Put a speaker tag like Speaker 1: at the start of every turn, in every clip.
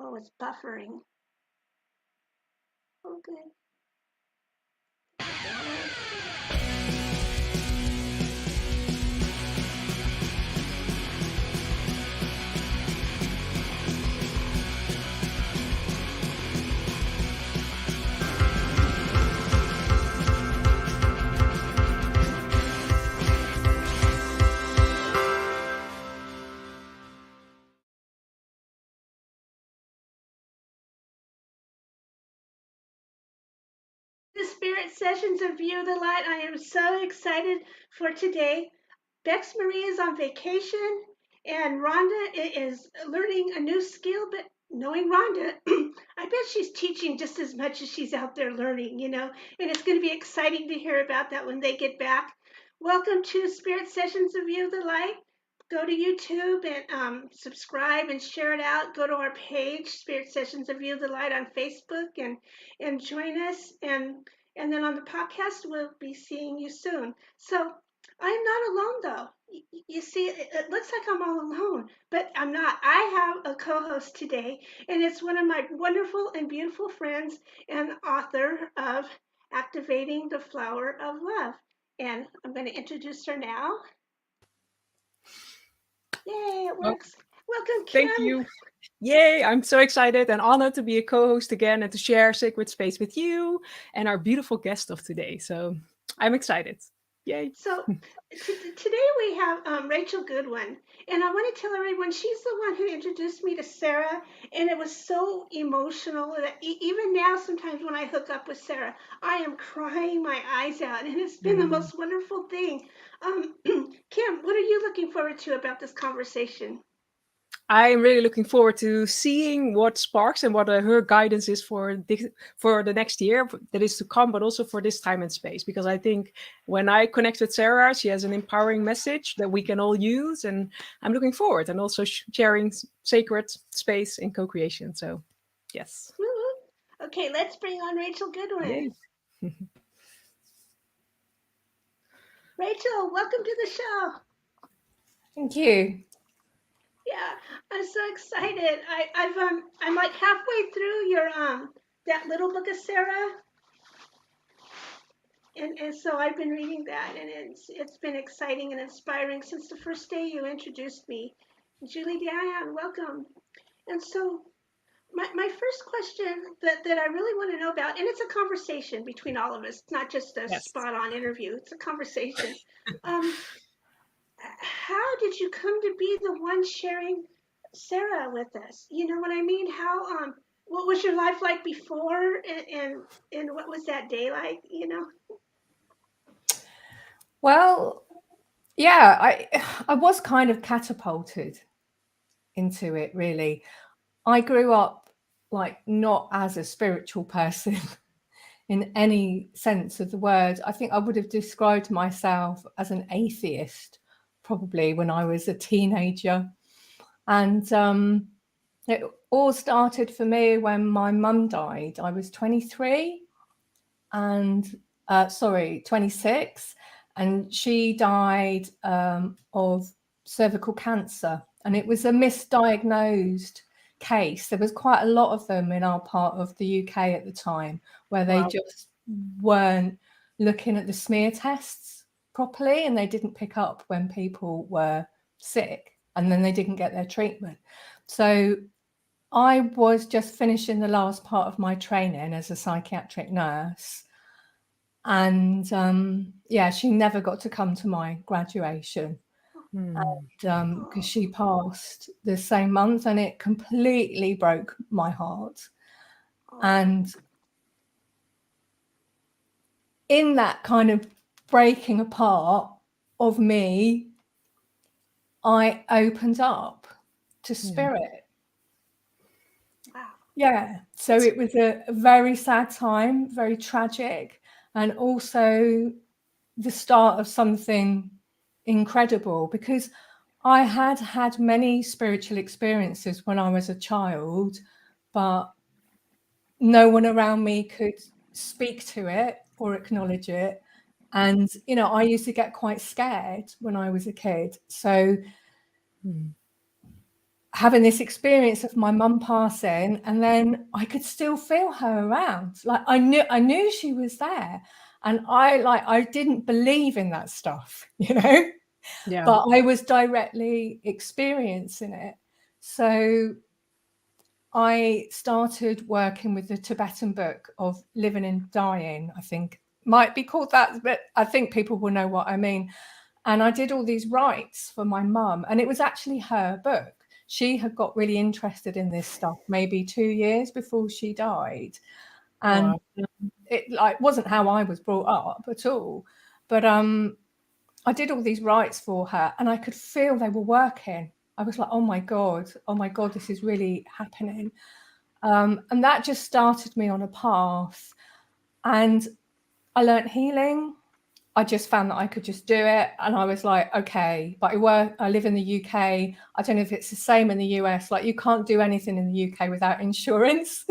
Speaker 1: Oh, it's buffering. Oh, good. The Spirit Sessions of View the Light. I am so excited for today. Bex Marie is on vacation, and Rhonda is learning a new skill. But knowing Rhonda, I bet she's teaching just as much as she's out there learning, and it's going to be exciting to hear about that when they get back. Welcome to Spirit Sessions of View the Light. Go to YouTube and subscribe and share it out. Go to our page, Spirit Sessions of View the Light on Facebook, and join us. And then on the podcast, we'll be seeing you soon. So I'm not alone, though. You see, it looks like I'm all alone, but I'm not. I have a co-host today, and it's one of my wonderful and beautiful friends and author of Activating the Flower of Love. And I'm going to introduce her now. Yay, it works. Welcome, Kim.
Speaker 2: Thank you. Yay, I'm so excited and honored to be a co-host again and to share sacred space with you and our beautiful guest of today. So I'm excited. Yay.
Speaker 1: So today we have Rachel Goodwin, and I want to tell everyone she's the one who introduced me to Sarah, and it was so emotional that even now sometimes when I hook up with Sarah, I am crying my eyes out, and it's been the most wonderful thing. Kim, what are you looking forward to about this conversation?
Speaker 2: I'm really looking forward to seeing what sparks and what her guidance is for the next year that is to come, but also for this time and space. Because I think when I connect with Sarah, she has an empowering message that we can all use, and I'm looking forward and also sharing sacred space in co-creation. So, yes.
Speaker 1: Woo-hoo. Okay, let's bring on Rachel Goodwin. Rachel, welcome to the show.
Speaker 3: Thank you.
Speaker 1: Yeah, I'm so excited. I'm like halfway through your that little book of Sarah, and so I've been reading that, and it's been exciting and inspiring since the first day you introduced me. Julie Diane, welcome. And so my first question that I really want to know about, and it's a conversation between all of us, it's not just a spot-on interview, it's a conversation. How did you come to be the one sharing Sarah with us? You know what I mean? How what was your life like before, and what was that day like?
Speaker 3: Well, yeah, I was kind of catapulted into it, really. I grew up like not as a spiritual person in any sense of the word. I think I would have described myself as an atheist probably when I was a teenager. And it all started for me when my mum died. I was 23 and 26, and she died of cervical cancer, and it was a misdiagnosed case. There was quite a lot of them in our part of the UK at the time where they just weren't looking at the smear tests properly, and they didn't pick up when people were sick, and then they didn't get their treatment. So I was just finishing the last part of my training as a psychiatric nurse. And she never got to come to my graduation because she passed the same month, and it completely broke my heart. And in that kind of breaking apart of me, I opened up to spirit. Yeah. So it was a very sad time, very tragic, and also the start of something incredible, because I had had many spiritual experiences when I was a child, but no one around me could speak to it or acknowledge it. And, I used to get quite scared when I was a kid. So having this experience of my mum passing, and then I could still feel her around. Like I knew she was there, and I didn't believe in that stuff, you know, but I was directly experiencing it. So I started working with the Tibetan book of Living and Dying. I think might be called that, but I think people will know what I mean. And I did all these rites for my mum, and it was actually her book. She had got really interested in this stuff maybe 2 years before she died. And it like wasn't how I was brought up at all. But I did all these rites for her, and I could feel they were working. I was like, oh my God, this is really happening. And that just started me on a path. And I learned healing. I just found that I could just do it. And I was like, okay, but I live in the UK. I don't know if it's the same in the US. Like you can't do anything in the UK without insurance,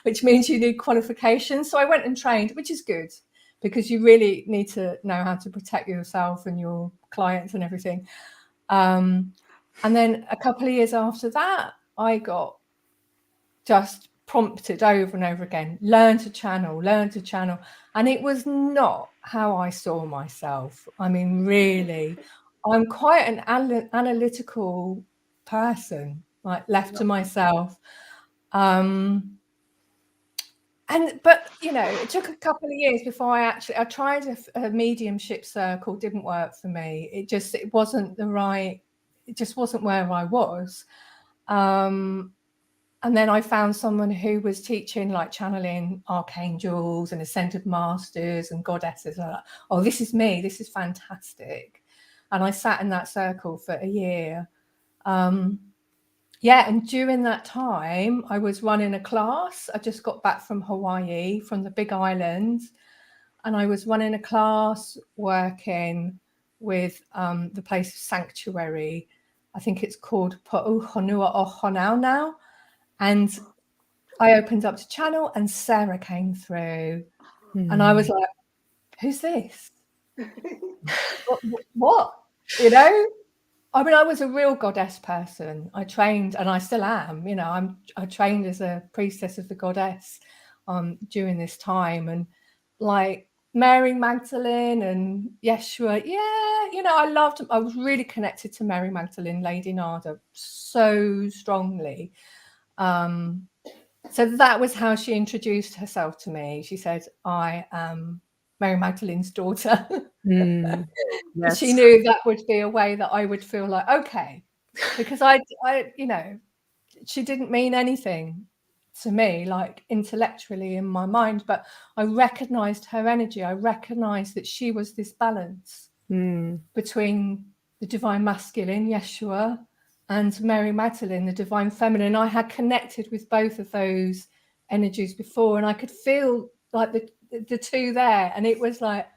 Speaker 3: which means you need qualifications. So I went and trained, which is good because you really need to know how to protect yourself and your clients and everything. And then a couple of years after that, I got just prompted over and over again, learn to channel. And it was not how I saw myself. I mean, really, I'm quite an analytical person, like left to myself. But you know, it took a couple of years before I tried a mediumship circle, didn't work for me. It wasn't it just wasn't where I was. And then I found someone who was teaching like channeling archangels and ascended masters and goddesses. And like, oh, this is me. This is fantastic. And I sat in that circle for a year. And during that time, I was running a class. I just got back from Hawaii, from the Big Island. And I was running a class working with the place of Sanctuary. I think it's called Po'uhonua o Honau now. And I opened up to channel and Sarah came through. And I was like, who's this? What? You know? I mean, I was a real goddess person. I trained, and I still am, you know, I trained as a priestess of the goddess during this time. And like Mary Magdalene and Yeshua, you know, I was really connected to Mary Magdalene, Lady Nada, so strongly. So that was how she introduced herself to me. She said, I am Mary Magdalene's daughter. Yes. She knew that would be a way that I would feel like, okay, because I, you know, she didn't mean anything to me, like intellectually in my mind, but I recognized her energy. I recognized that she was this balance between the divine masculine, Yeshua, and Mary Magdalene, the divine feminine. I had connected with both of those energies before, and I could feel like the two there. And it was like,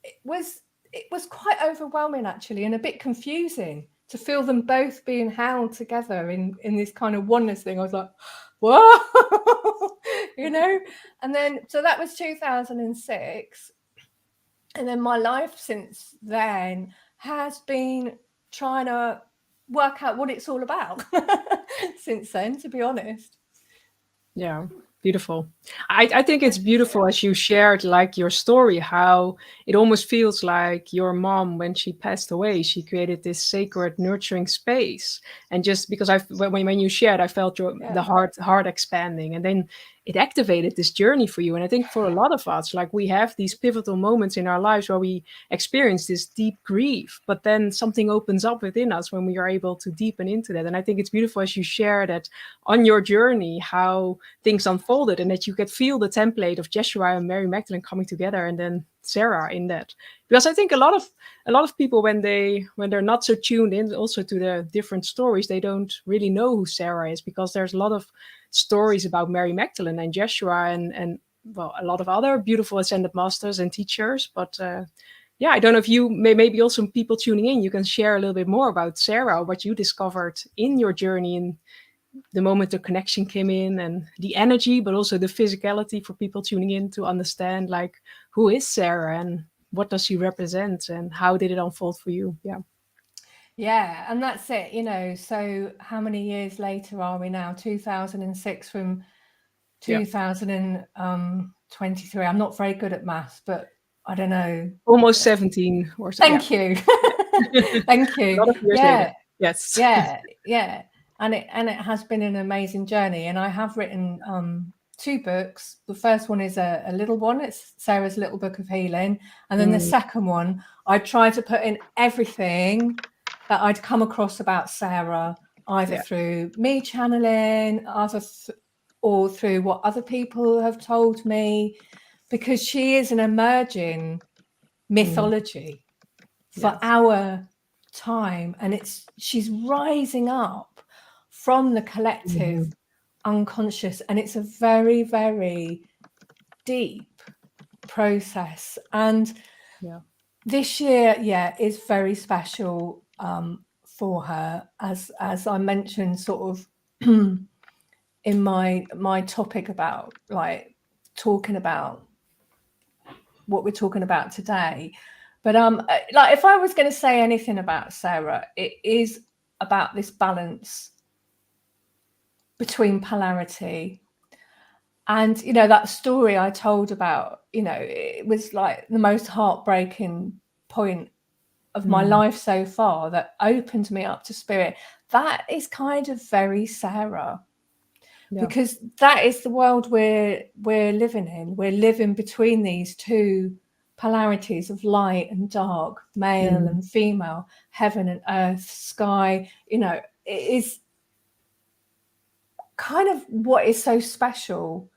Speaker 3: it was quite overwhelming actually, and a bit confusing to feel them both being held together in this kind of oneness thing. I was like, whoa, you know. And then so that was 2006, and then my life since then has been trying to work out what it's all about since then, to be honest.
Speaker 2: Yeah, beautiful. I think it's beautiful as you shared like your story, how it almost feels like your mom, when she passed away, she created this sacred nurturing space. And just because when you shared, I felt the heart expanding, and then it activated this journey for you. And I think for a lot of us, like we have these pivotal moments in our lives where we experience this deep grief, but then something opens up within us when we are able to deepen into that. And I think it's beautiful as you share that on your journey, how things unfolded, and that you could feel the template of Jeshua and Mary Magdalene coming together, and then Sarah in that. Because I think a lot of people, when they're not so tuned in also to the different stories, they don't really know who Sarah is, because there's a lot of stories about Mary Magdalene and Jeshua and well, a lot of other beautiful ascended masters and teachers. But I don't know if you maybe also people tuning in, you can share a little bit more about Sarah, what you discovered in your journey, in the moment the connection came in, and the energy, but also the physicality for people tuning in to understand, like, who is Sarah and what does she represent and how did it unfold for you? Yeah.
Speaker 3: Yeah, and that's it, you know. So how many years later are we now? 2006 from 2023. I'm not very good at maths, but I don't know.
Speaker 2: Almost 17 or so.
Speaker 3: Thank you. Thank
Speaker 2: A
Speaker 3: you.
Speaker 2: lot of years later. Yes.
Speaker 3: Yeah. And it has been an amazing journey. And I have written 2 books. The first one is a little one. It's Sarah's Little Book of Healing. And then the second one, I tried to put in everything that I'd come across about Sarah, either through me channeling, or through what other people have told me, because she is an emerging mythology for our time, and she's rising up from the collective unconscious, and it's a very, very deep process. And this year is very special for her, as I mentioned sort of in my topic about like talking about what we're talking about today. But like if I was going to say anything about Sarah, it is about this balance between polarity. And, you know, that story I told about, you know, it was like the most heartbreaking point of my life so far that opened me up to spirit. That is kind of very Sarah. Because that is the world we're living in. We're living between these two polarities of light and dark, male and female, heaven and earth, sky. You know, it is kind of what is so special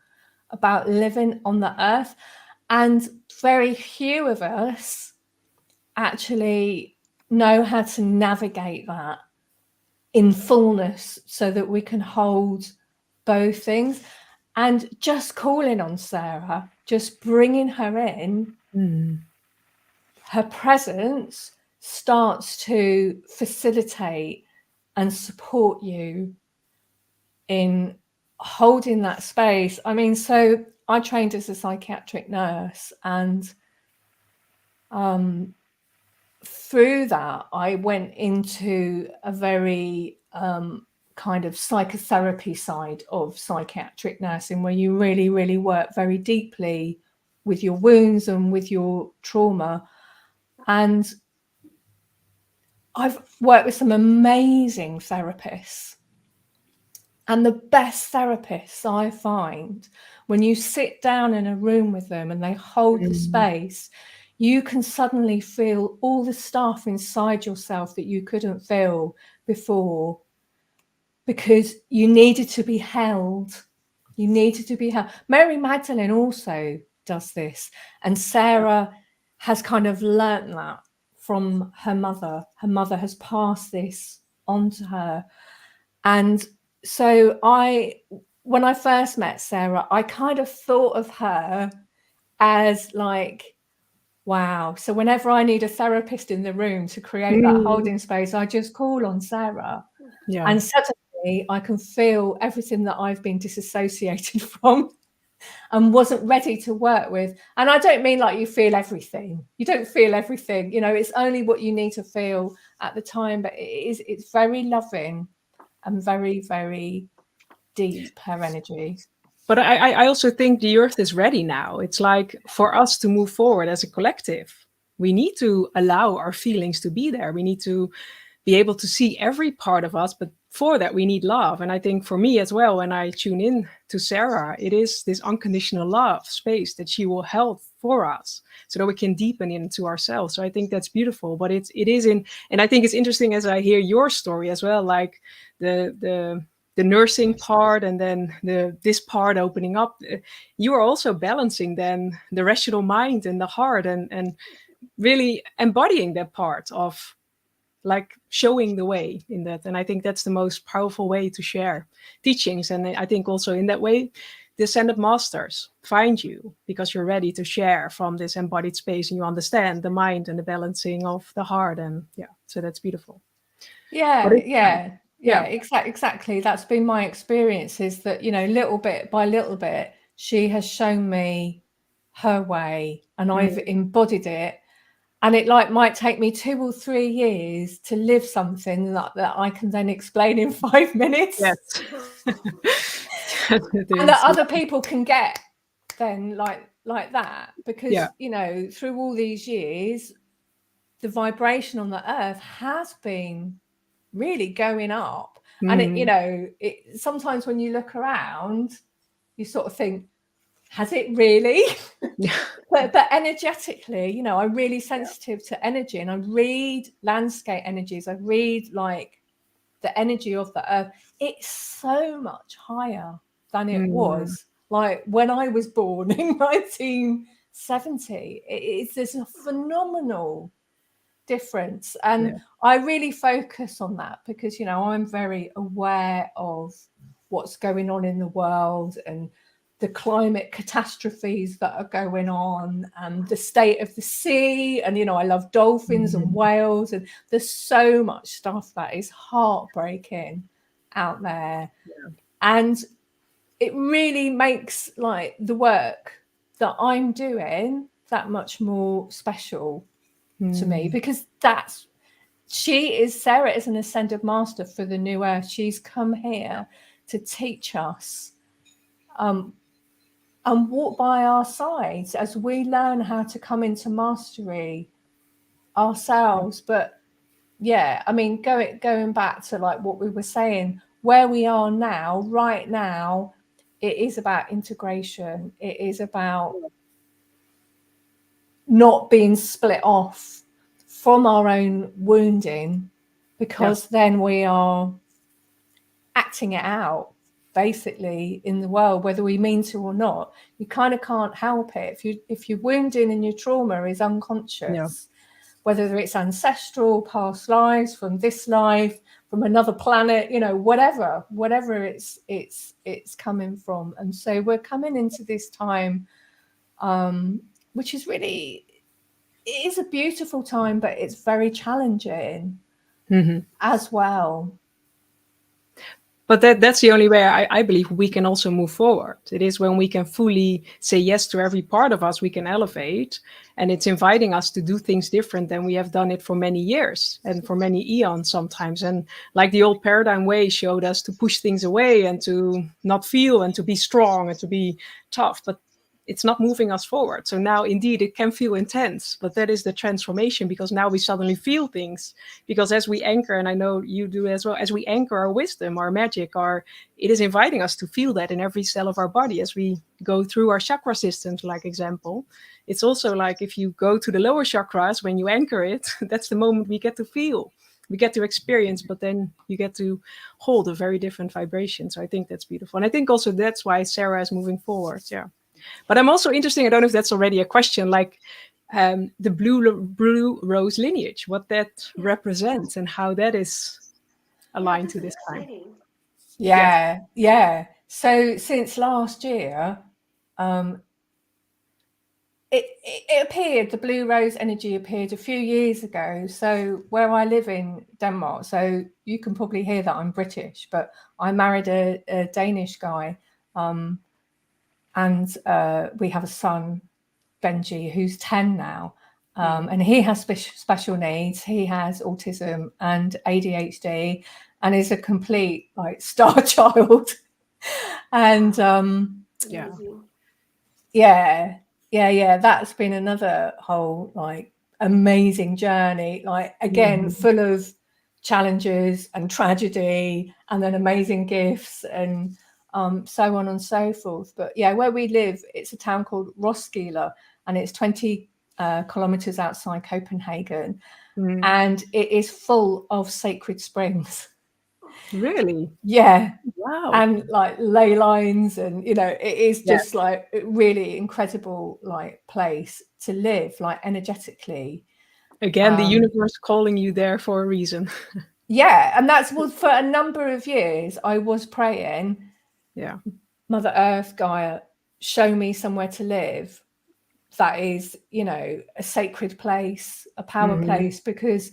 Speaker 3: about living on the earth. And very few of us actually know how to navigate that in fullness so that we can hold both things. And just calling on Sarah, just bringing her in, her presence starts to facilitate and support you in holding that space. I mean, so I trained as a psychiatric nurse, and through that I went into a very kind of psychotherapy side of psychiatric nursing, where you really, really work very deeply with your wounds and with your trauma. And I've worked with some amazing therapists. And the best therapists I find, when you sit down in a room with them and they hold the space, you can suddenly feel all the stuff inside yourself that you couldn't feel before, because you needed to be held. You needed to be held. Mary Magdalene also does this. And Sarah has kind of learnt that from her mother. Her mother has passed this on to her. And so when I first met Sarah, I kind of thought of her as like, wow. So whenever I need a therapist in the room to create that holding space, I just call on Sarah. And suddenly I can feel everything that I've been disassociated from and wasn't ready to work with. And I don't mean like you feel everything. You don't feel everything. You know, it's only what you need to feel at the time. But it's very loving and very, very deep, her energy.
Speaker 2: But I also think the earth is ready now. It's like for us to move forward as a collective, we need to allow our feelings to be there. We need to be able to see every part of us, but for that we need love. And I think for me as well, when I tune in to Sarah, it is this unconditional love space that she will hold for us so that we can deepen into ourselves. So I think that's beautiful. But it is in, and I think it's interesting as I hear your story as well, like the nursing part and then this part opening up, you are also balancing then the rational mind and the heart and really embodying that part of like showing the way in that. And I think that's the most powerful way to share teachings. And I think also in that way, the ascended masters find you because you're ready to share from this embodied space and you understand the mind and the balancing of the heart. And so that's beautiful.
Speaker 3: Exactly. That's been my experience, is that, you know, little bit by little bit, she has shown me her way and I've embodied it. and it like might take me 2 or 3 years to live something that I can then explain in 5 minutes.
Speaker 2: Yes.
Speaker 3: And that other people can get then like that, because you know, through all these years the vibration on the earth has been really going up. And it, you know, it sometimes when you look around you sort of think, has it really? but energetically, you know, I'm really sensitive to energy, and I read landscape energies, I read like the energy of the earth. It's so much higher than it was like when I was born in 1970. There's a phenomenal difference, and I really focus on that because, you know, I'm very aware of what's going on in the world and the climate catastrophes that are going on and the state of the sea. And, you know, I love dolphins and whales, and there's so much stuff that is heartbreaking out there. And it really makes like the work that I'm doing that much more special to me, because Sarah is an ascended master for the new earth. She's come here to teach us and walk by our sides as we learn how to come into mastery ourselves. But yeah, I mean, going back to like what we were saying, where we are now, right now, it is about integration. It is about not being split off from our own wounding, because then we are acting it out basically in the world, whether we mean to or not. You kind of can't help it. If your wounding and your trauma is unconscious, whether it's ancestral, past lives, from this life, from another planet, you know, whatever it's coming from. And so we're coming into this time, which is really, it is a beautiful time, but it's very challenging as well.
Speaker 2: But that's the only way I believe we can also move forward. It is when we can fully say yes to every part of us, we can elevate. And it's inviting us to do things different than we have done it for many years and for many eons sometimes. And like the old paradigm way showed us to push things away and to not feel and to be strong and to be tough. But it's not moving us forward. So now, indeed, it can feel intense, but that is the transformation, because now we suddenly feel things. Because as we anchor, and I know you do as well, as we anchor our wisdom, our magic, it is inviting us to feel that in every cell of our body as we go through our chakra systems, like example. It's also like if you go to the lower chakras, when you anchor it, that's the moment we get to feel. We get to experience, but then you get to hold a very different vibration. So I think that's beautiful. And I think also that's why Sarah is moving forward. Yeah. But I'm also interested, I don't know if that's already a question, like the blue rose lineage, what that represents and how that is aligned to this time.
Speaker 3: Yeah. So since last year, it appeared, the blue rose energy appeared a few years ago. So where I live in Denmark, so you can probably hear that I'm British, but I married a Danish guy. And we have a son, Benji, who's 10 now. And he has special needs. He has autism and ADHD and is a complete like star child. And that's been another whole like amazing journey, like again full of challenges and tragedy, and then amazing gifts and so on and so forth. But yeah, where we live, it's a town called Roskilde, and it's 20 kilometers outside Copenhagen, and it is full of sacred springs.
Speaker 2: Really?
Speaker 3: Yeah.
Speaker 2: Wow.
Speaker 3: And like ley lines, and you know, it is just like a really incredible like place to live, like energetically.
Speaker 2: Again, the universe calling you there for a reason.
Speaker 3: Yeah, and that's what, for a number of years I was praying, Mother Earth, Gaia, show me somewhere to live that is, you know, a sacred place, a power place, because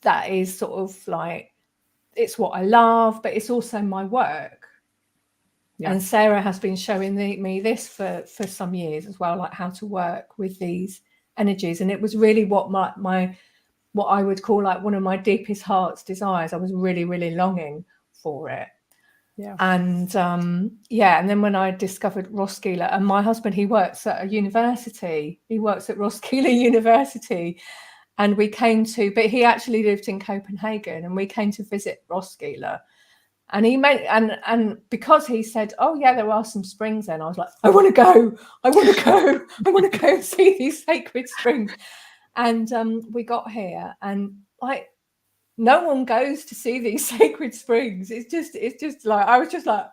Speaker 3: that is sort of like, it's what I love, but it's also my work. And Sarah has been showing me this for some years as well, like how to work with these energies. And it was really what what I would call like one of my deepest heart's desires. I was really, really longing for it.
Speaker 2: Yeah.
Speaker 3: And and then when I discovered Roskilde, and my husband, he works at a university. He works at Roskilde University. And we came to, but he actually lived in Copenhagen, and we came to visit Roskilde. And he made, and because he said, oh yeah, there are some springs then, I was like, I want to go, I want to go, I want to go and see these sacred springs. And we got here, and like, no one goes to see these sacred springs. It's just like, I was just like,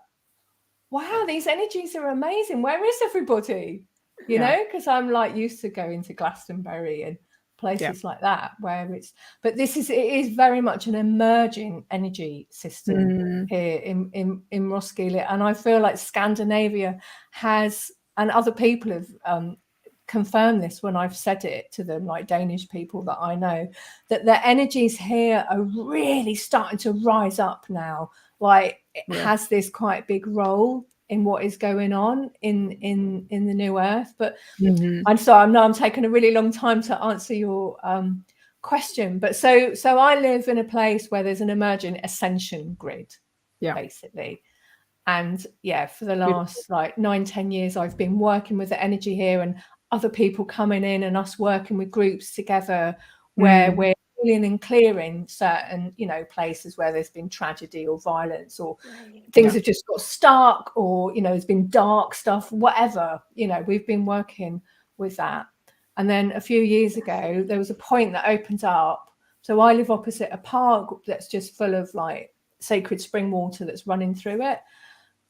Speaker 3: wow, these energies are amazing. Where is everybody? You know, because I'm like used to going to Glastonbury and places like that where it's, but it is very much an emerging energy system here in Roskilde. And I feel like Scandinavia has, and other people have confirmed this when I've said it to them, like Danish people that I know, that the energies here are really starting to rise up now. Like it has this quite big role in what is going on in the new earth. But I'm sorry, I'm taking a really long time to answer your question. But so I live in a place where there's an emerging ascension grid, basically. And for the last like 9-10 years, I've been working with the energy here, and other people coming in and us working with groups together where we're healing and clearing certain, places where there's been tragedy or violence, or things have just got stuck, or, there's been dark stuff, whatever, we've been working with that. And then a few years ago, there was a point that opened up. So I live opposite a park that's just full of like sacred spring water that's running through it.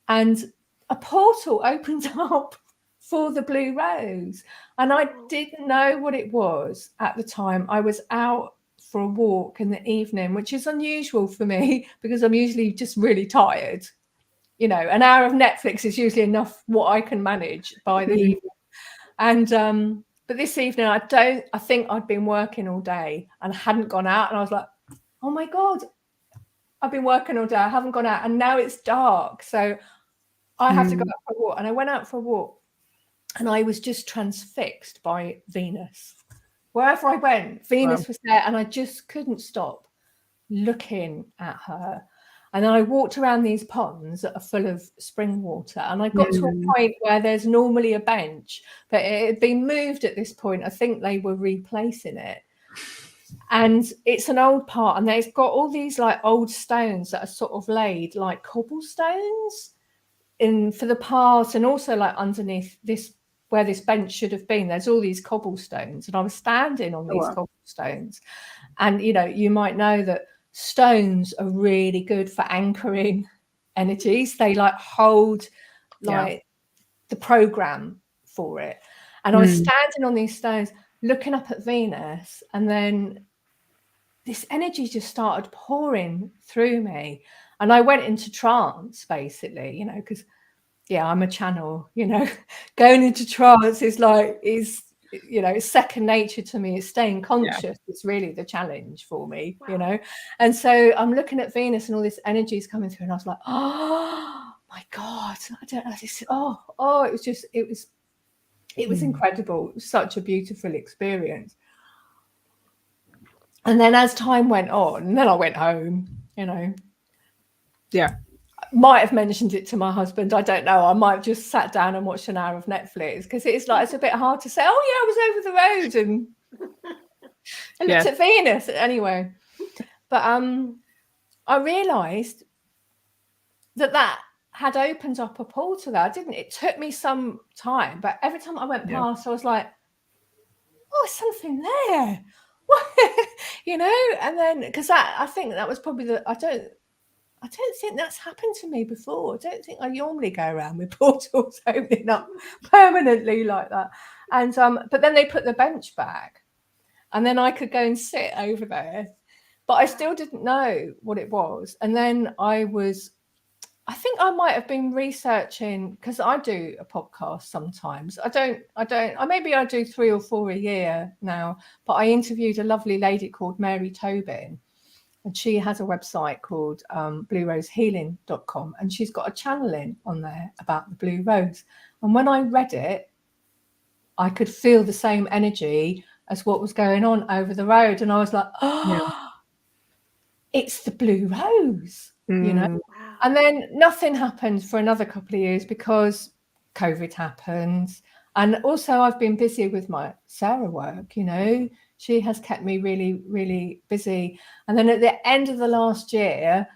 Speaker 3: And a portal opened up for the blue rose. And I didn't know what it was at the time. I was out for a walk in the evening, which is unusual for me because I'm usually just really tired. An hour of Netflix is usually enough what I can manage by the evening. And but this evening, I think I'd been working all day and hadn't gone out. And I was like, oh my God, I've been working all day. I haven't gone out. And now it's dark. So I have to go out for a walk. And I went out for a walk, and I was just transfixed by Venus. Wherever I went, Venus was there, and I just couldn't stop looking at her. And then I walked around these ponds that are full of spring water, and I got to a point where there's normally a bench, but it had been moved at this point. I think they were replacing it. And it's an old part, and they've got all these like old stones that are sort of laid like cobblestones in for the path, and also like underneath this where this bench should have been, there's all these cobblestones, and I was standing on these cobblestones. And you might know that stones are really good for anchoring energies. They like hold like the program for it. And I was standing on these stones looking up at Venus, and then this energy just started pouring through me, and I went into trance basically, because I'm a channel, going into trance is it's second nature to me. It's staying conscious. It's really the challenge for me, And so I'm looking at Venus, and all this energy is coming through, and I was like, oh my God, I don't know this. It was incredible. It was such a beautiful experience. And then as time went on, and then I went home, might have mentioned it to my husband. I don't know. I might have just sat down and watched an hour of Netflix, because it's a bit hard to say, oh yeah, I was over the road and I looked at Venus anyway. But I realized that had opened up a portal there. It took me some time, but every time I went past, I was like, oh, something there. And then because I think that was probably I don't think that's happened to me before. I don't think I normally go around with portals opening up permanently like that. And but then they put the bench back, and then I could go and sit over there, but I still didn't know what it was. And then I think I might have been researching, because I do a podcast sometimes. Maybe I do 3 or 4 a year now, but I interviewed a lovely lady called Mary Tobin. And she has a website called bluerosehealing.com, and she's got a channeling on there about the blue rose. And when I read it, I could feel the same energy as what was going on over the road. And I was like, oh, it's the blue rose, you know.
Speaker 1: Wow.
Speaker 3: And then nothing happened for another couple of years because COVID happened. And also I've been busy with my Sarah work, you know. She has kept me really, really busy. And then at the end of the last year,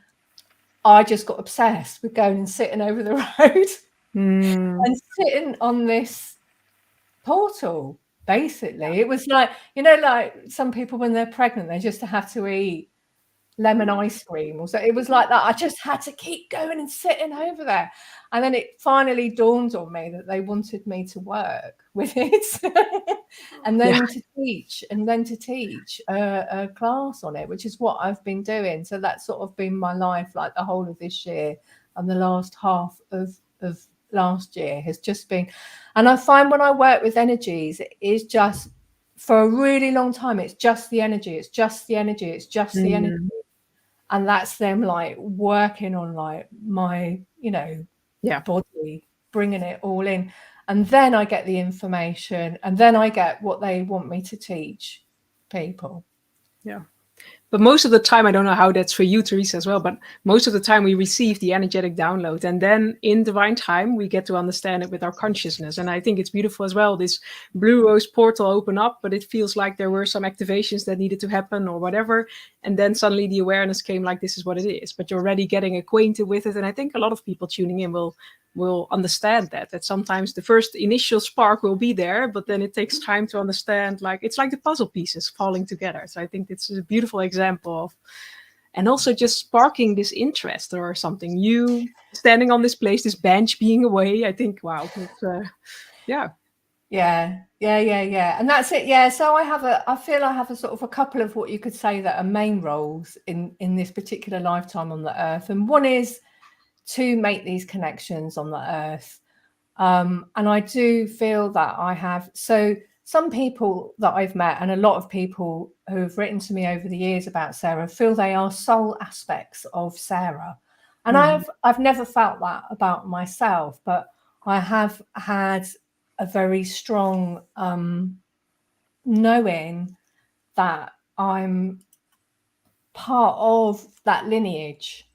Speaker 3: I just got obsessed with going and sitting over the road and sitting on this portal, basically. It was like, you know, like some people when they're pregnant, they just have to eat lemon ice cream or so. It was like that. I just had to keep going and sitting over there. And then it finally dawned on me that they wanted me to work with it and then to teach a class on it, which is what I've been doing. So that's sort of been my life, like the whole of this year and the last half of last year has just been. And I find when I work with energies, it is just for a really long time, it's just the energy, it's just the energy, it's just the energy. And that's them like working on like my, you know, body, bringing it all in. And then I get the information and then I get what they want me to teach people.
Speaker 2: Yeah. But most of the time, I don't know how that's for you, Teresa, as well, but most of the time we receive the energetic download. And then in divine time, we get to understand it with our consciousness. And I think it's beautiful as well, this blue rose portal open up, but it feels like there were some activations that needed to happen or whatever. And then suddenly the awareness came like, this is what it is. But you're already getting acquainted with it. And I think a lot of people tuning in will understand that sometimes the first initial spark will be there, but then it takes time to understand, like it's like the puzzle pieces falling together. So I think it's a beautiful example of, and also just sparking this interest or something. You standing on this place, this bench being away, I think, wow, yeah.
Speaker 3: And that's it. Yeah, so I feel I have a sort of a couple of what you could say that are main roles in this particular lifetime on the earth, and one is to make these connections on the earth. And I do feel that I have, so some people that I've met and a lot of people who have written to me over the years about Sarah feel they are soul aspects of Sarah. And I've never felt that about myself, but I have had a very strong knowing that I'm part of that lineage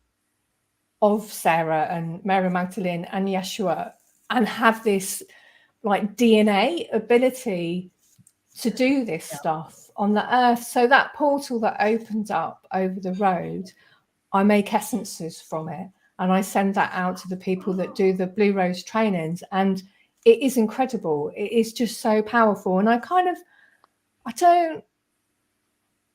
Speaker 3: of Sarah and Mary Magdalene and Yeshua, and have this like DNA ability to do this stuff on the earth. So that portal that opened up over the road, I make essences from it and I send that out to the people that do the Blue Rose trainings, and it is incredible. It is just so powerful. And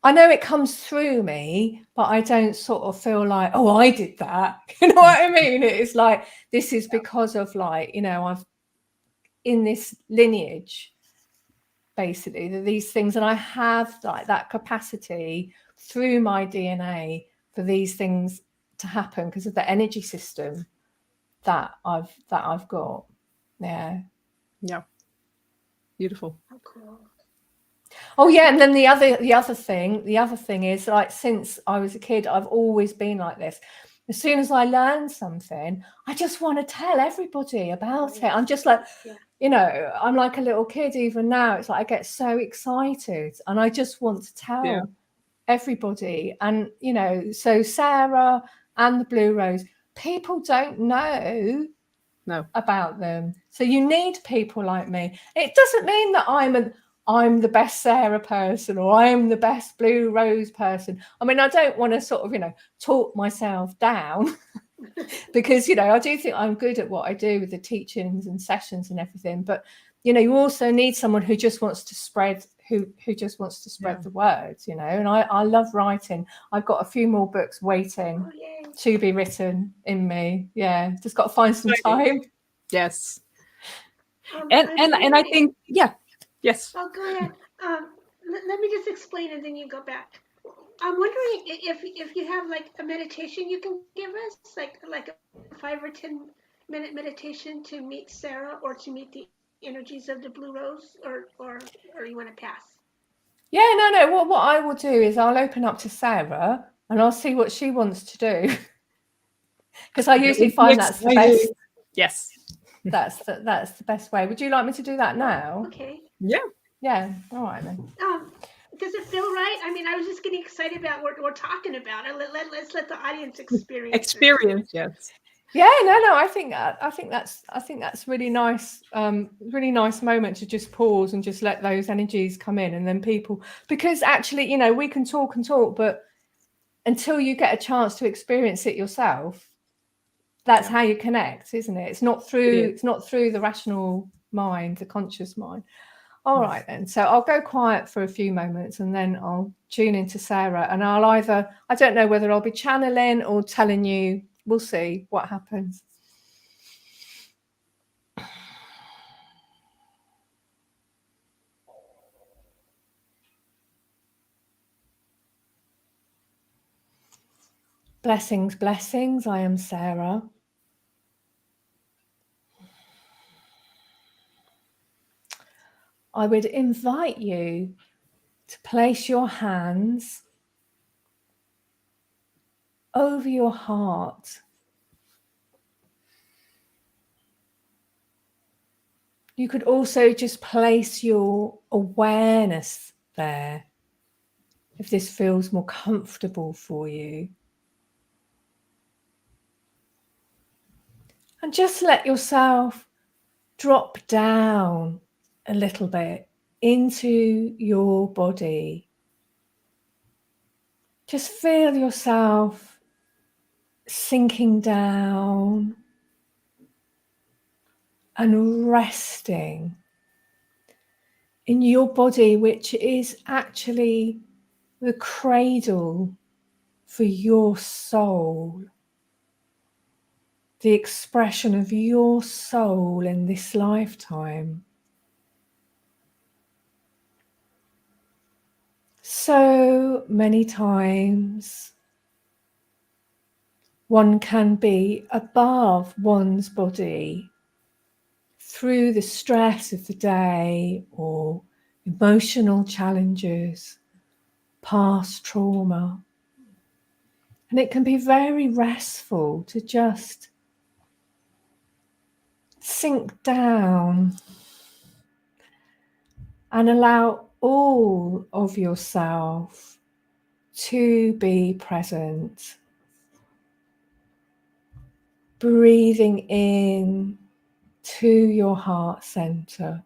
Speaker 3: I know it comes through me, but I don't sort of feel like, oh, I did that. You know what I mean? It's like, this is because of like, you know, I've in this lineage, basically, these things, and I have like that capacity through my DNA for these things to happen because of the energy system that I've got. Yeah.
Speaker 2: Beautiful.
Speaker 1: Oh, cool.
Speaker 3: Oh yeah, and then the other thing is, like, since I was a kid, I've always been like this. As soon as I learn something, I just want to tell everybody about it. I'm just like, you know, I'm like a little kid even now. It's like I get so excited and I just want to tell everybody. And, you know, so Sarah and the Blue Rose, people don't know about them. So you need people like me. It doesn't mean that I'm the best Sarah person or I'm the best Blue Rose person. I mean, I don't want to sort of, you know, talk myself down because, you know, I do think I'm good at what I do with the teachings and sessions and everything. But, you know, you also need someone who just wants to spread, who just wants to spread the words, you know. And I love writing. I've got a few more books waiting to be written in me. Yeah, just got to find some time.
Speaker 2: Yes. And I think, yes.
Speaker 1: Oh, go ahead. Let me just explain and then you go back. I'm wondering if you have like a meditation you can give us, like a 5 or 10 minute meditation to meet Sarah or to meet the energies of the Blue Rose, or you want to pass?
Speaker 3: Yeah, no. What I will do is I'll open up to Sarah and I'll see what she wants to do. Because I usually find that's the best.
Speaker 2: Yes.
Speaker 3: that's the best way. Would you like me to do that now?
Speaker 1: Okay.
Speaker 2: Yeah.
Speaker 3: All right then.
Speaker 1: Does it feel right? I mean, I was just getting excited about what we're talking about. Let's let the audience experience this.
Speaker 2: Yes.
Speaker 3: Yeah, no. I think that's really nice. Really nice moment to just pause and just let those energies come in, and then people, because actually, you know, we can talk and talk, but until you get a chance to experience it yourself, that's how you connect, isn't it? It's not through the rational mind, the conscious mind. All right then. So I'll go quiet for a few moments and then I'll tune into Sarah, and I don't know whether I'll be channeling or telling you. We'll see what happens. Blessings, blessings. I am Sarah. I would invite you to place your hands over your heart. You could also just place your awareness there if this feels more comfortable for you. And just let yourself drop down a little bit into your body. Just feel yourself sinking down and resting in your body, which is actually the cradle for your soul, the expression of your soul in this lifetime. So many times one can be above one's body through the stress of the day or emotional challenges, past trauma. And it can be very restful to just sink down and allow all of yourself to be present. Breathing in to your heart center.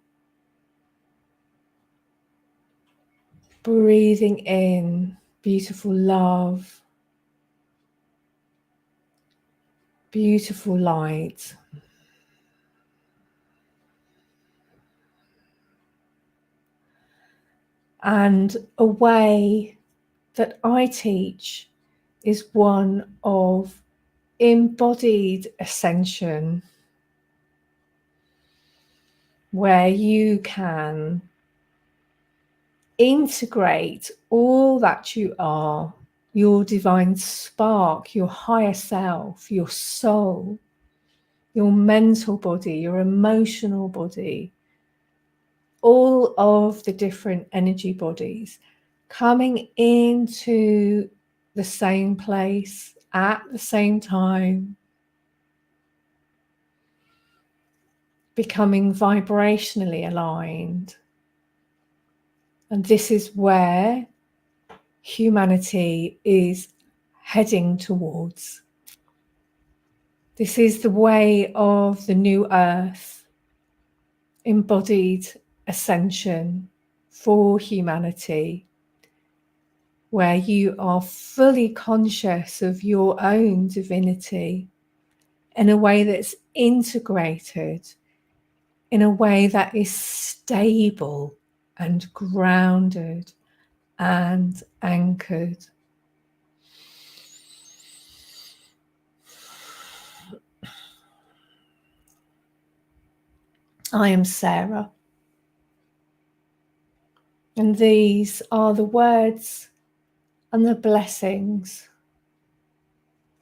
Speaker 3: Breathing in beautiful love, beautiful light. And a way that I teach is one of embodied ascension, where you can integrate all that you are, your divine spark, your higher self, your soul, your mental body, your emotional body, all of the different energy bodies coming into the same place at the same time, becoming vibrationally aligned. And this is where humanity is heading towards. This is the way of the new earth, embodied ascension for humanity, where you are fully conscious of your own divinity in a way that's integrated, in a way that is stable and grounded and anchored. I am Sarah, and these are the words and the blessings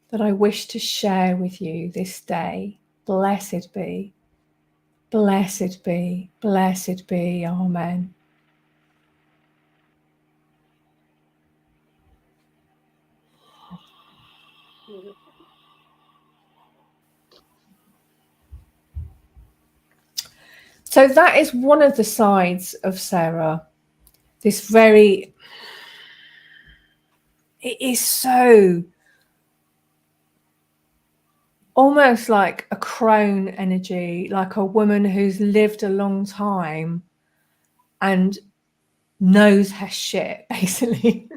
Speaker 3: that I wish to share with you this day. Blessed be, blessed be, blessed be. Amen. So that is one of the sides of Sarah. This very, it is so almost like a crone energy, like a woman who's lived a long time and knows her shit, basically.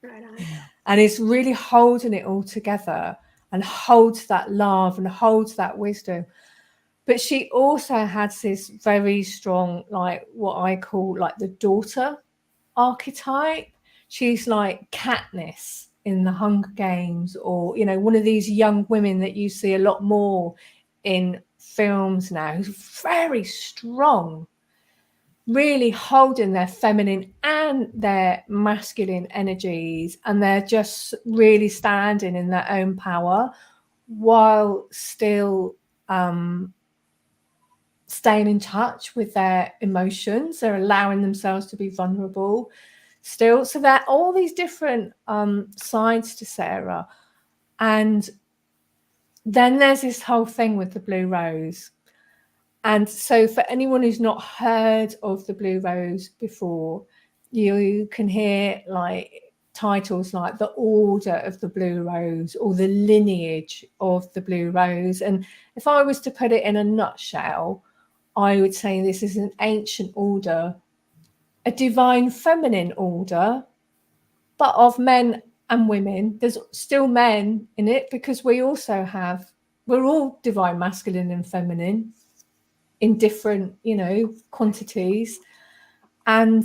Speaker 1: Right on.
Speaker 3: And is really holding it all together and holds that love and holds that wisdom. But she also has this very strong, like what I call like the daughter archetype. She's like Katniss in the Hunger Games, or, you know, one of these young women that you see a lot more in films now, who's very strong, really holding their feminine and their masculine energies, and they're just really standing in their own power while still staying in touch with their emotions. They're allowing themselves to be vulnerable still. So there are all these different sides to Sarah. And then there's this whole thing with the blue rose. And so for anyone who's not heard of the blue rose before, you can hear like titles like the Order of the Blue Rose or the Lineage of the Blue Rose. And if I was to put it in a nutshell, I would say this is an ancient order, a divine feminine order, but of men and women. There's still men in it because we also have, we're all divine masculine and feminine in different, you know, quantities. And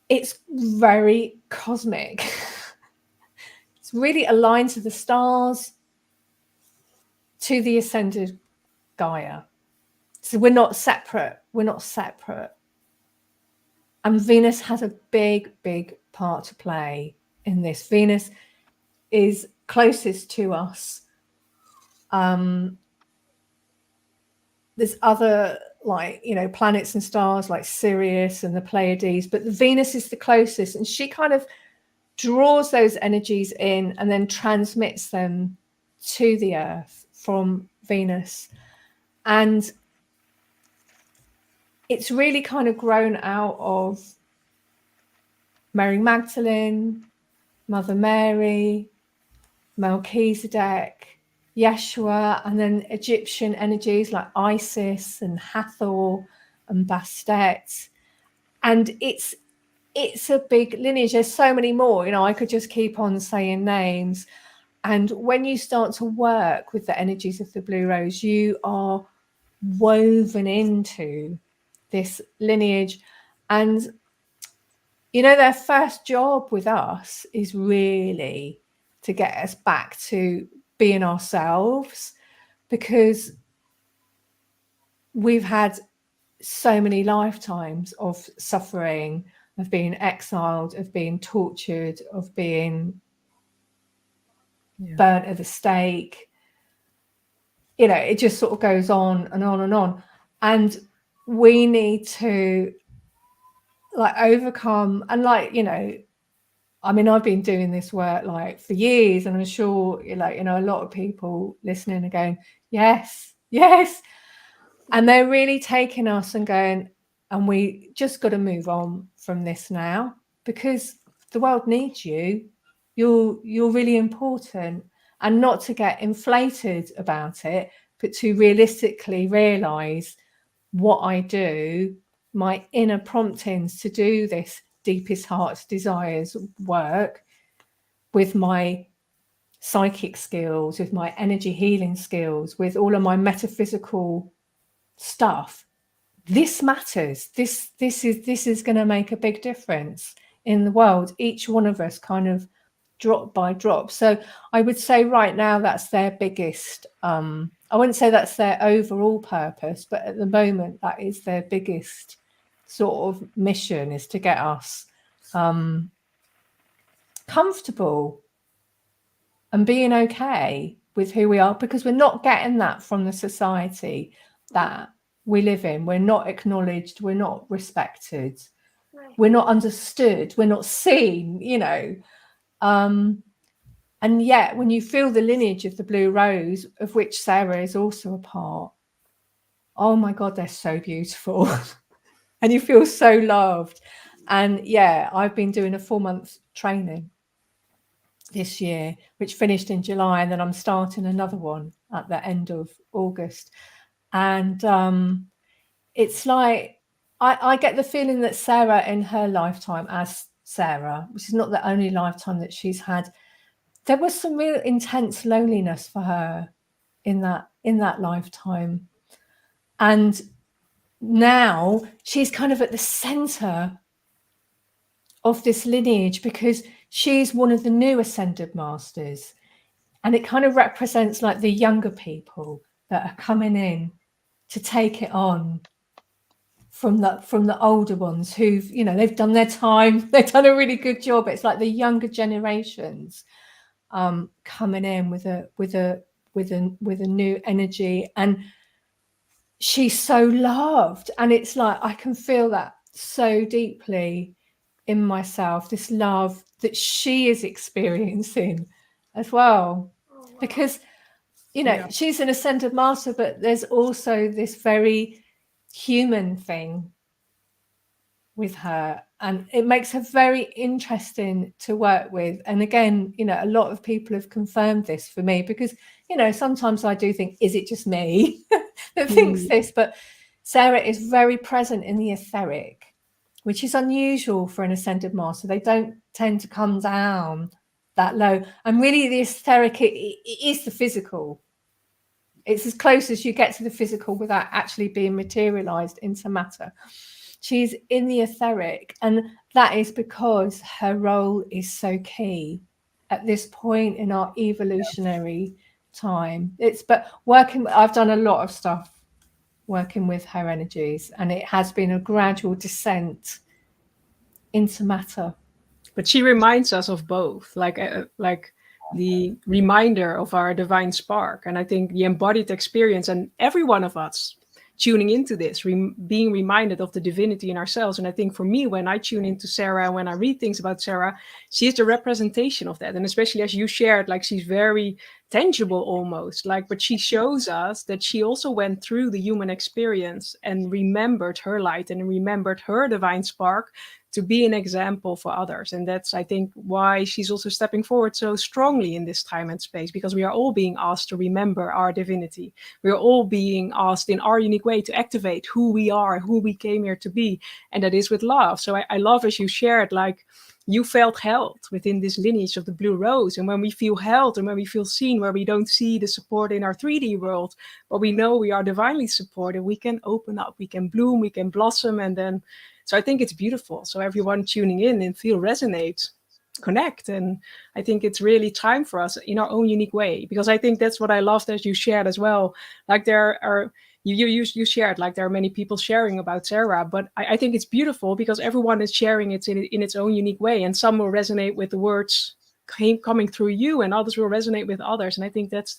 Speaker 3: it's very cosmic. It's really aligned to the stars, to the ascended Gaia. So we're not separate. We're not separate. And Venus has a big, big part to play in this. Venus is closest to us. There's other, like, you know, planets and stars like Sirius and the Pleiades, but Venus is the closest, and she kind of draws those energies in and then transmits them to the Earth from Venus. And it's really kind of grown out of Mary Magdalene, Mother Mary, Melchizedek, Yeshua, and then Egyptian energies like Isis and Hathor and Bastet. And it's a big lineage. There's so many more, you know, I could just keep on saying names. And when you start to work with the energies of the blue rose, you are woven into this lineage. And, you know, their first job with us is really to get us back to being ourselves, because we've had so many lifetimes of suffering, of being exiled, of being tortured, of being burnt at the stake. You know, it just sort of goes on and on and on. And we need to like overcome, and like, you know, I mean, I've been doing this work like for years, and I'm sure, like, you know, a lot of people listening are going, yes, yes. And they're really taking us and going, and we just got to move on from this now, because the world needs you. You're really important, and not to get inflated about it, but to realistically realize what I do, my inner promptings to do this deepest heart's desires work with my psychic skills, with my energy healing skills, with all of my metaphysical stuff. This matters. This is going to make a big difference in the world, each one of us kind of drop by drop. So I would say right now that's their biggest, I wouldn't say that's their overall purpose, but at the moment that is their biggest sort of mission, is to get us comfortable and being okay with who we are, because we're not getting that from the society that we live in. We're not acknowledged, we're not respected,
Speaker 1: Right.
Speaker 3: we're not understood, we're not seen, you know. And yet when you feel the lineage of the blue rose, of which Sarah is also a part, oh my God, they're so beautiful. And you feel so loved. And yeah, I've been doing a 4-month training this year, which finished in July, and then I'm starting another one at the end of August. And it's like I get the feeling that Sarah, in her lifetime as Sarah, which is not the only lifetime that she's had, there was some real intense loneliness for her in that lifetime. And now she's kind of at the center of this lineage because she's one of the new ascended masters, and it kind of represents like the younger people that are coming in to take it on from the older ones who've, you know, they've done their time, they've done a really good job. It's like the younger generations coming in with a new energy, and she's so loved, and it's like I can feel that so deeply in myself, this love that she is experiencing as well.
Speaker 1: Oh, wow.
Speaker 3: Because, you know, she's an ascended master, but there's also this very human thing with her, and it makes her very interesting to work with. And again, you know, a lot of people have confirmed this for me, because, you know, sometimes I do think, is it just me that thinks this? But Sarah is very present in the etheric, which is unusual for an ascended master. They don't tend to come down that low. And really the etheric, it is the physical. It's as close as you get to the physical without actually being materialized into matter. She's in the etheric, and that is because her role is so key at this point in our evolutionary time. I've done a lot of stuff working with her energies, and it has been a gradual descent into matter.
Speaker 2: But she reminds us of both, like the reminder of our divine spark. And I think the embodied experience, and every one of us tuning into this, being reminded of the divinity in ourselves. And I think for me, when I tune into Sarah, when I read things about Sarah, she is the representation of that. And especially as you shared, like she's very tangible almost, like, but she shows us that she also went through the human experience and remembered her light and remembered her divine spark to be an example for others. And that's, I think, why she's also stepping forward so strongly in this time and space, because we are all being asked to remember our divinity. We are all being asked in our unique way to activate who we are, who we came here to be. And that is with love. So I love, as you shared, like, you felt held within this lineage of the blue rose. And when we feel held and when we feel seen, where we don't see the support in our 3D world, but we know we are divinely supported, we can open up, we can bloom, we can blossom. And then, so I think it's beautiful. So everyone tuning in and feel resonate, connect. And I think it's really time for us in our own unique way, because I think that's what I loved that you shared as well. Like there are, you shared, like there are many people sharing about Sarah, but I think it's beautiful because everyone is sharing it in its own unique way. And some will resonate with the words coming through you, and others will resonate with others. And I think that's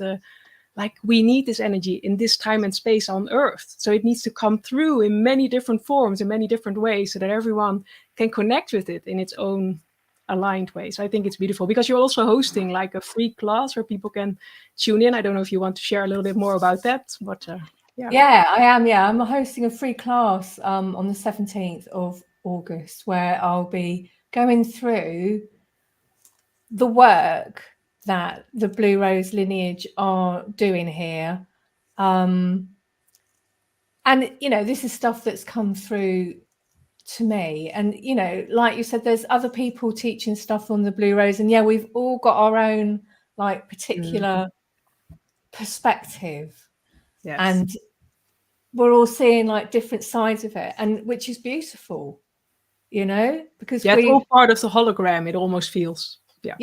Speaker 2: like, we need this energy in this time and space on Earth. So it needs to come through in many different forms, in many different ways, so that everyone can connect with it in its own aligned way. So I think it's beautiful, because you're also hosting like a free class where people can tune in. I don't know if you want to share a little bit more about that, but
Speaker 3: yeah, I am. Yeah, I'm hosting a free class on the 17th of August, where I'll be going through the work that the Blue Rose lineage are doing here. And, you know, this is stuff that's come through to me. And, you know, like you said, there's other people teaching stuff on the Blue Rose. And yeah, we've all got our own like particular perspective.
Speaker 2: yes.
Speaker 3: And we're all seeing like different sides of it, and which is beautiful, you know, because
Speaker 2: it's all part of the hologram, it almost feels.
Speaker 3: Yeah,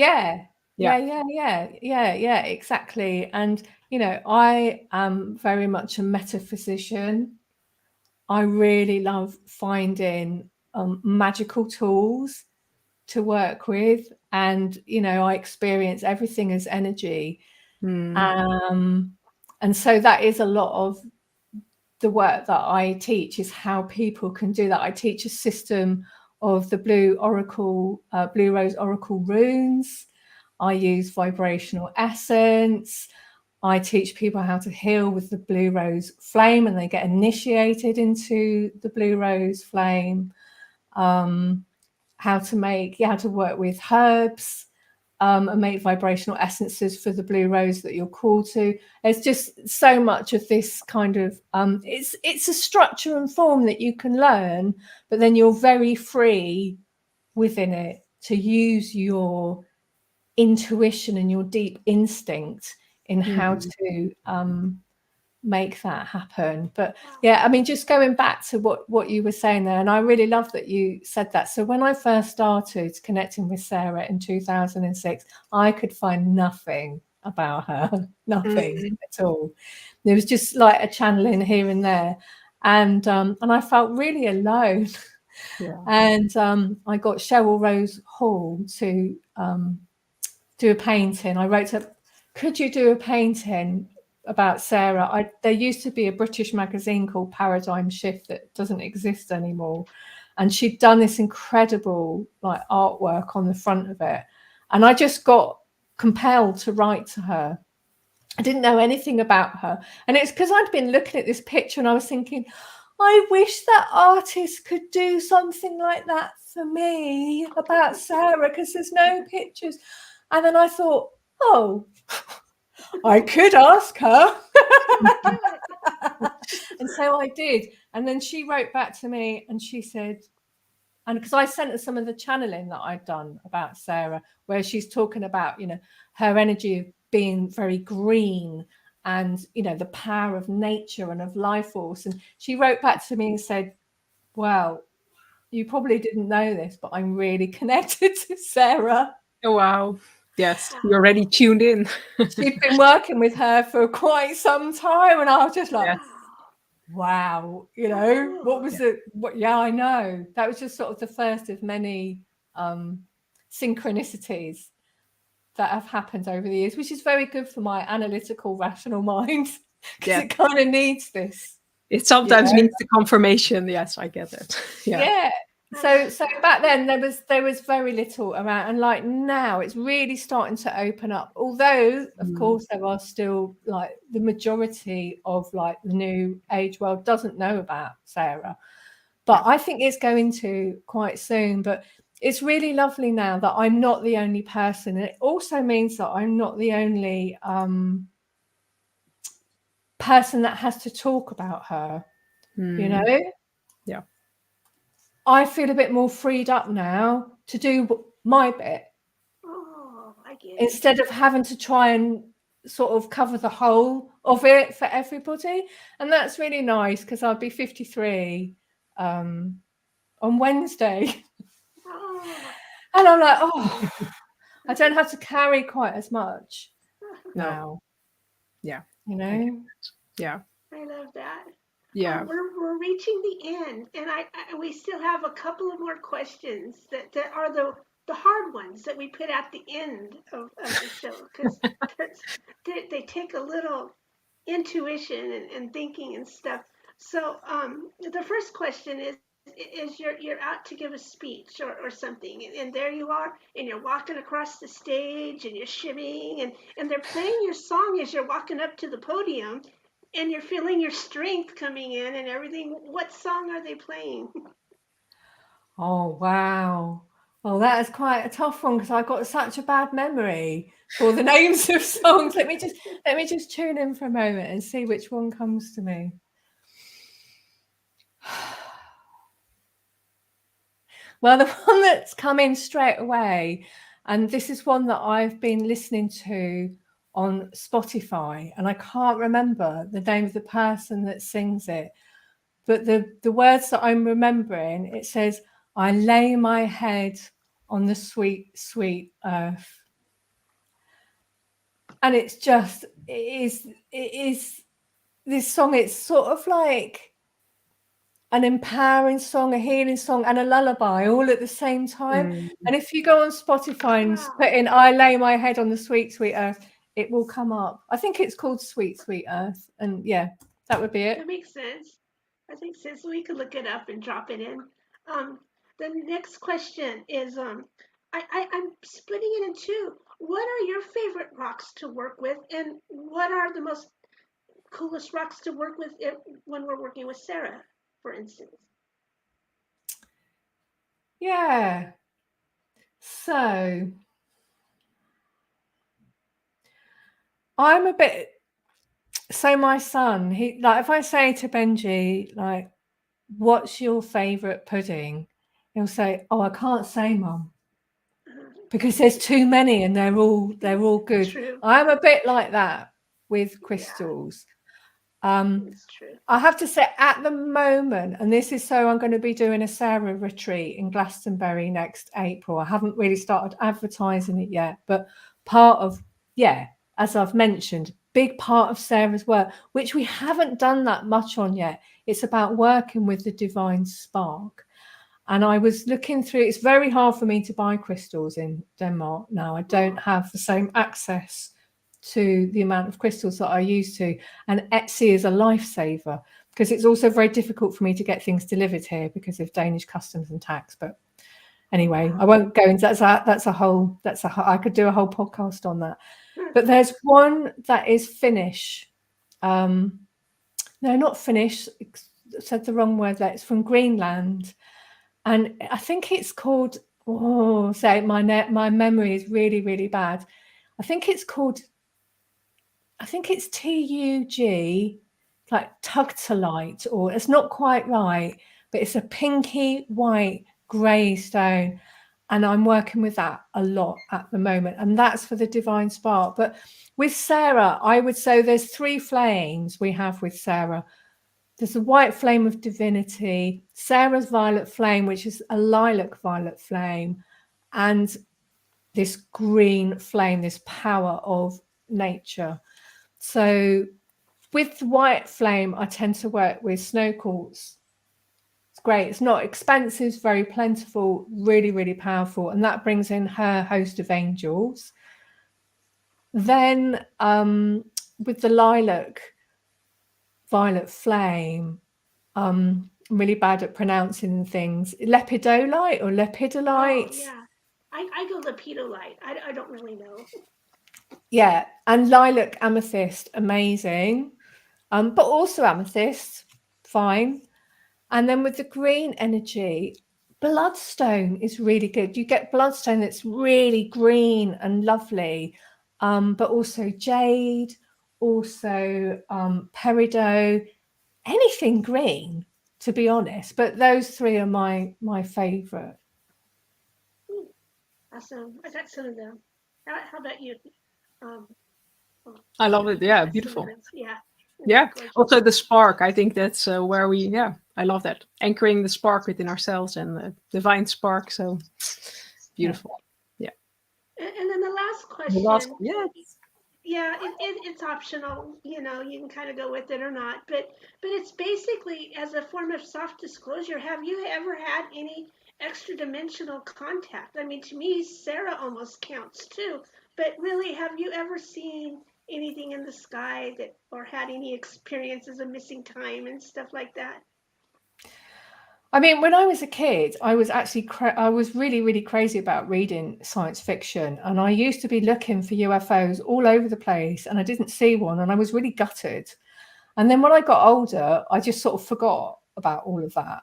Speaker 3: exactly. And, you know, I am very much a metaphysician. I really love finding magical tools to work with. And, you know, I experience everything as energy. And so that is a lot of the work that I teach, is how people can do that. I teach a system of the Blue Rose Oracle runes. I use vibrational essence. I teach people how to heal with the blue rose flame, and they get initiated into the blue rose flame. How to work with herbs, and make vibrational essences for the blue rose that you're called to. There's just so much of this kind of it's a structure and form that you can learn, but then you're very free within it to use your intuition and your deep instinct in how to make that happen. But yeah, I mean, just going back to what you were saying there, and I really love that you said that. So when I first started connecting with Sarah in 2006, I could find nothing about her, nothing at all. There was just like a channeling here and there, and I felt really alone.
Speaker 2: Yeah.
Speaker 3: And I got Cheryl Rose Hall to do a painting. I wrote up, could you do a painting about Sarah? There used to be a British magazine called Paradigm Shift that doesn't exist anymore, and she'd done this incredible like artwork on the front of it, and I just got compelled to write to her. I didn't know anything about her, and it's because I'd been looking at this picture and I was thinking, I wish that artist could do something like that for me about Sarah, because there's no pictures. And then I thought, oh, I could ask her. And so I did. And then she wrote back to me and she said, and because I sent her some of the channeling that I'd done about Sarah, where she's talking about, her energy of being very green and, the power of nature and of life force. And she wrote back to me and said, well, you probably didn't know this, but I'm really connected to Sarah.
Speaker 2: Oh, wow. Yes, you're already tuned in.
Speaker 3: She'd been working with her for quite some time, and I was just like, wow, what was it? Yeah, I know. That was just sort of the first of many synchronicities that have happened over the years, which is very good for my analytical, rational mind, because it kind of needs this.
Speaker 2: It sometimes needs the confirmation. Yes, I get it.
Speaker 3: Yeah. So back then there was very little around, and like now it's really starting to open up, although of course there are still like the majority of like the new age world doesn't know about Sarah, but I think it's going to quite soon. But it's really lovely now that I'm not the only person, and it also means that I'm not the only person that has to talk about her. I feel a bit more freed up now to do my bit.
Speaker 1: Oh, I get it.
Speaker 3: Instead of having to try and sort of cover the whole of it for everybody. And that's really nice, because I'll be 53 on Wednesday. And I'm like, oh, I don't have to carry quite as much now.
Speaker 2: Yeah.
Speaker 3: Yeah.
Speaker 1: I love that.
Speaker 2: Yeah.
Speaker 1: We're reaching the end, and we still have a couple of more questions that are the hard ones that we put at the end of the show, because they take a little intuition and thinking and stuff. So the first question is you're out to give a speech or something, and there you are, and you're walking across the stage and you're shimmying, and they're playing your song as you're walking up to the podium, and you're feeling your strength coming in and everything. What song are they playing?
Speaker 3: Oh, wow. Well, that is quite a tough one, because I've got such a bad memory for the names of songs. Let me just tune in for a moment and see which one comes to me. Well, the one that's come in straight away, and this is one that I've been listening to on Spotify, and I can't remember the name of the person that sings it, but the words that I'm remembering, it says, I lay my head on the sweet, sweet earth. And it's just, it is this song, it's sort of like an empowering song, a healing song, and a lullaby all at the same time. And if you go on Spotify and put in I lay my head on the sweet, sweet earth, it will come up. I think it's called Sweet, Sweet Earth. And yeah, that would be it.
Speaker 1: That makes sense. I think so. We could look it up and drop it in. The next question is I'm splitting it in two. what are your favorite rocks to work with, and what are the most coolest rocks to work with when we're working with Sarah, for instance?
Speaker 3: Yeah. So I'm a bit, so my son, he, like, if I say to Benji, like, what's your favorite pudding? He'll say, oh, I can't say, Mum, because there's too many and they're all good.
Speaker 1: True.
Speaker 3: I'm a bit like that with crystals.
Speaker 1: It's true.
Speaker 3: I have to say at the moment, and this is so I'm going to be doing a Sarah retreat in Glastonbury next April. I haven't really started advertising it yet, but part of, as I've mentioned, big part of Sarah's work, which we haven't done that much on yet. It's about working with the divine spark. And I was looking through, it's very hard for me to buy crystals in Denmark now. I don't have the same access to the amount of crystals that I used to. And Etsy is a lifesaver because it's also very difficult for me to get things delivered here because of Danish customs and tax. But anyway, I won't go into that. I could do a whole podcast on that. But there's one that is Finnish. No, not Finnish. I said the wrong word there. It's from Greenland. And I think it's called, my memory is really, really bad. I think it's TUG, like Tugtalite, or it's not quite right, but it's a pinky white grey stone. And I'm working with that a lot at the moment. And that's for the divine spark. But with Sarah, I would say there's 3 flames we have with Sarah. There's a white flame of divinity, Sarah's violet flame, which is a lilac violet flame, and this green flame, this power of nature. So with the white flame, I tend to work with snow quartz. It's great. It's not expensive, it's very plentiful, really, really powerful. And that brings in her host of angels. Then with the lilac violet flame, I'm really bad at pronouncing things. Lepidolite or lepidolite.
Speaker 1: Oh, yeah. I go lepidolite. I don't really know.
Speaker 3: Yeah, and lilac amethyst, amazing. But also amethyst, fine. And then with the green energy, bloodstone is really good. You get bloodstone that's really green and lovely, but also jade, also peridot, anything green, to be honest. But those 3 are my favorite.
Speaker 1: Awesome. I got some of them. How about you?
Speaker 2: I love it. Yeah, beautiful.
Speaker 1: Yeah.
Speaker 2: Also the spark. I think that's where we. Yeah, I love that, anchoring the spark within ourselves and the divine spark. So beautiful. Yeah.
Speaker 1: And then the last question. It's optional. You can kind of go with it or not. But it's basically as a form of soft disclosure. Have you ever had any extra dimensional contact? I mean, to me, Sarah almost counts too. But really, have you ever seen anything in the sky or had any experiences of missing time and stuff like that?
Speaker 3: I mean, when I was a kid, I was actually I was really, really crazy about reading science fiction, and I used to be looking for UFOs all over the place, and I didn't see one, and I was really gutted. And then when I got older, I just sort of forgot about all of that.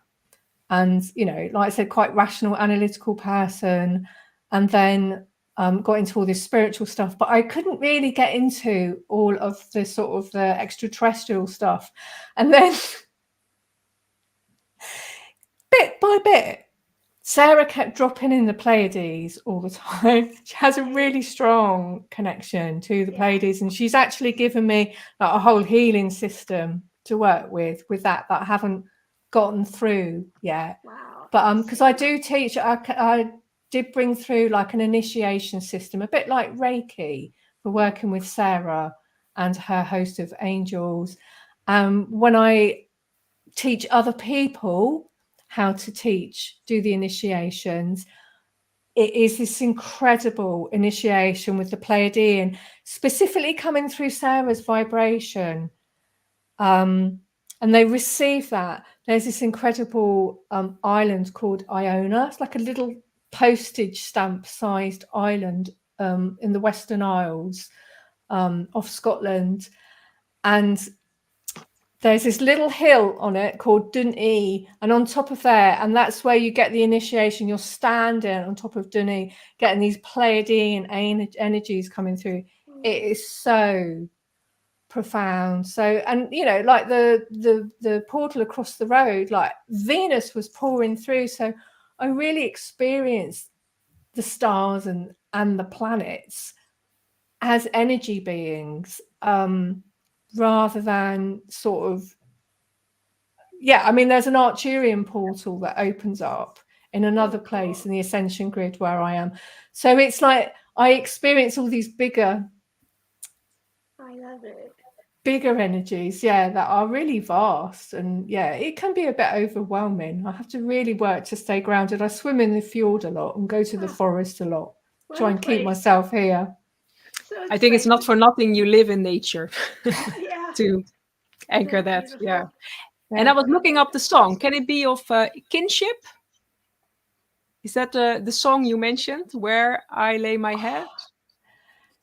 Speaker 3: And, like I said, quite rational, analytical person, and then got into all this spiritual stuff, but I couldn't really get into all of the sort of the extraterrestrial stuff. And then bit by bit, Sarah kept dropping in the Pleiades all the time. She has a really strong connection to the Pleiades, and she's actually given me a whole healing system to work with that I haven't gotten through yet.
Speaker 1: Wow.
Speaker 3: But because I do teach, I did bring through like an initiation system, a bit like Reiki, for working with Sarah and her host of angels. When I teach other people how to do the initiations, it is this incredible initiation with the Pleiadian, specifically coming through Sarah's vibration. And they receive that. There's this incredible island called Iona. It's like a little postage stamp sized island in the Western Isles, off Scotland, and there's this little hill on it called Dun and on top of there, and that's where you get the initiation. You're standing on top of Dun getting these Pleiadian energies coming through. It is so profound. So, and you know, like the portal across the road, like Venus was pouring through. So I really experienced the stars and the planets as energy beings, rather than sort of, I mean, there's an Arcturian portal that opens up in another place in the ascension grid where I am. So it's like I experience all these bigger energies, that are really vast, and it can be a bit overwhelming. I have to really work to stay grounded. I swim in the fjord a lot and go to the forest a lot, try and keep myself here.
Speaker 1: So
Speaker 2: I think it's not for nothing you live in nature. To anchor that. Yeah. And I was looking up the song. Can it be of kinship? Is that the song you mentioned, Where I Lay My Head?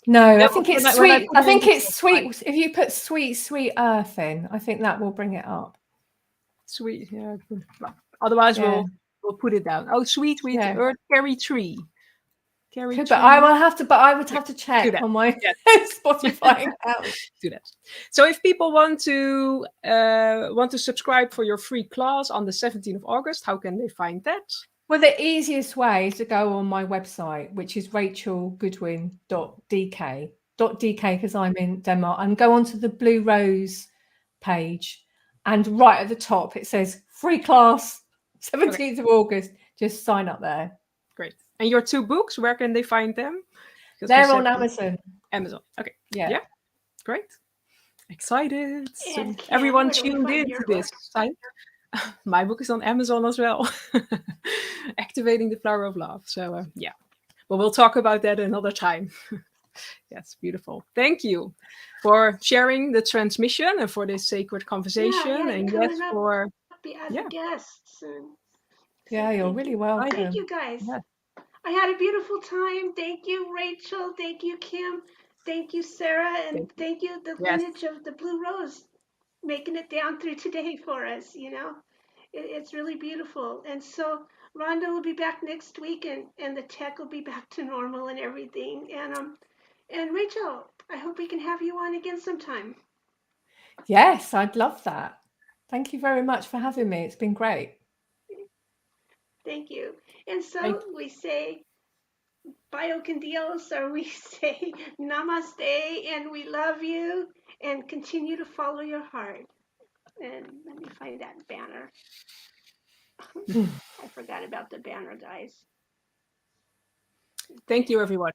Speaker 3: No, I think it's sweet. I think it's sweet. If you put sweet, sweet earth in, I think that will bring it up.
Speaker 2: Sweet, yeah. Otherwise, we'll put it down. Oh, sweet with earth, carry tree.
Speaker 3: But I will have to. But I would have to check on my Spotify account.
Speaker 2: Do that. So, if people want to subscribe for your free class on the 17th of August, how can they find that?
Speaker 3: Well, the easiest way is to go on my website, which is rachelgoodwin.dk because I'm in Denmark, and go onto the Blue Rose page, and right at the top it says free class 17th of August. Just sign up there.
Speaker 2: Great. And your 2 books, where can they find them?
Speaker 3: They're on Amazon.
Speaker 2: Amazon. Okay.
Speaker 3: Yeah.
Speaker 2: Great. Excited. So everyone tuned in to this. My book is on Amazon as well. Activating the Flower of Love. So but we'll talk about that another time. Yes, beautiful. Thank you for sharing the transmission and for this sacred conversation. And yes, for
Speaker 1: the guests.
Speaker 3: You're really welcome.
Speaker 1: Thank you guys. Yeah. I had a beautiful time. Thank you, Rachel. Thank you, Kim. Thank you, Sarah. And thank you, the lineage of the Blue Rose, making it down through today for us. You know, it's really beautiful. And so Rhonda will be back next week, and the tech will be back to normal and everything. And Rachel, I hope we can have you on again sometime.
Speaker 3: Yes, I'd love that. Thank you very much for having me. It's been great.
Speaker 1: Thank you. And so we say Bio con Dios, or we say namaste, and we love you, and continue to follow your heart. And let me find that banner. I forgot about the banner, guys.
Speaker 2: Thank you, everyone.